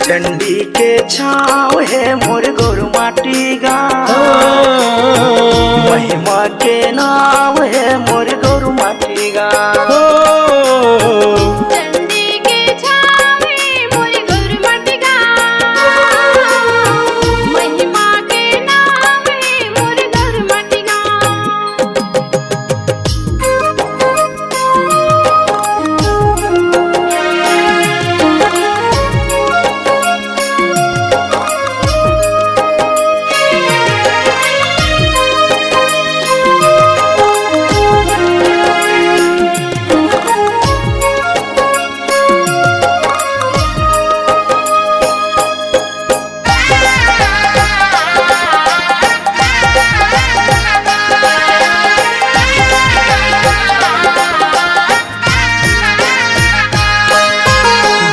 चंडी के छाव है मोर गोरु माटी गाँव, महिमा के नाम है मोर गोरु माटी गाँव। चंडी के छाव है मोर गोरु माटी गाँव, महिमा के नाम है मोर गोरु माटी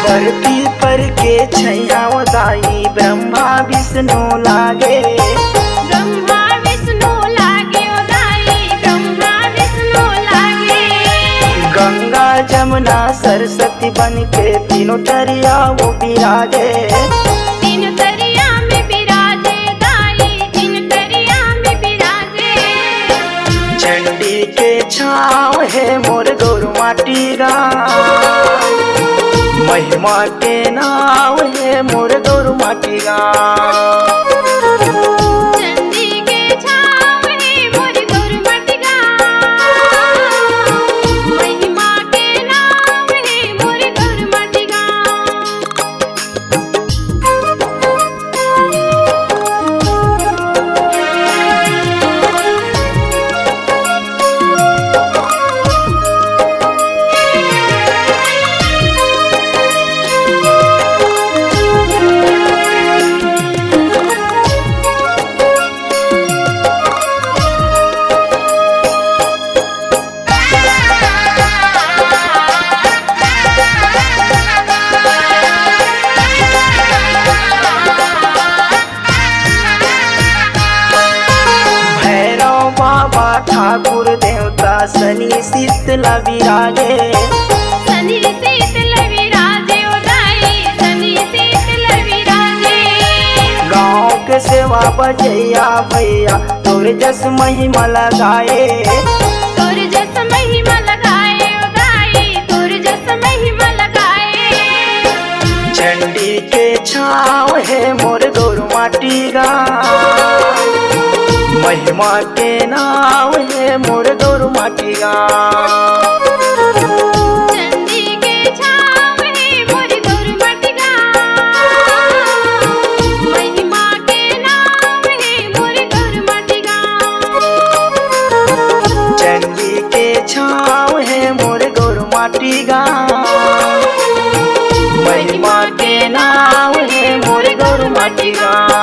धरती पर के छैयाव दाई ब्रह्मा विष्णु लागे, ब्रह्मा विष्णु लागे ओ दाई, ब्रह्मा विष्णु लागे। गंगा जमुना सरस्वती बन के तीनों तरिया वो बिराजे, तीन तरिया में बिराजे दाई, तीन तरिया में बिराजे। चंडी के छाव है मोर गोरु माटी गाँव, महिमा के नाम है मोर गोरु माटी गाँव। चंडी के छाव है मोर गोरु माटी गाँव, महिमा के नाम है मोर गोरु माटी बाबा ठाकुर देवता शनि शीतला विराजे, शनि शीतल विराजे ओ दाई, शनि शीतल विराजे। गाँव के सेवा बजैया भैया तोर जस महिमा लगाए, तोर जस महिमा लगाए ओ दाई, तोर जस महिमा लगाए। चंडी के छाव है मोर गोरु माटी गाँव, महिमा के नाम है मोर गोरु माटी गाँव। चंडी के छाव है मोर गोरु माटी गाँव, महिमा के नाम है मोर गोरु माटी गाँव। चंडी के छाव है मोर गोरु माटी गाँव, महिमा के नाम है मोर गोरु माटी गाँव।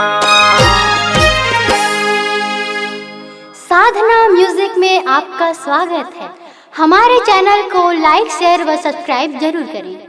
साधना म्यूजिक में आपका स्वागत है। हमारे चैनल को लाइक शेयर व सब्सक्राइब जरूर करें।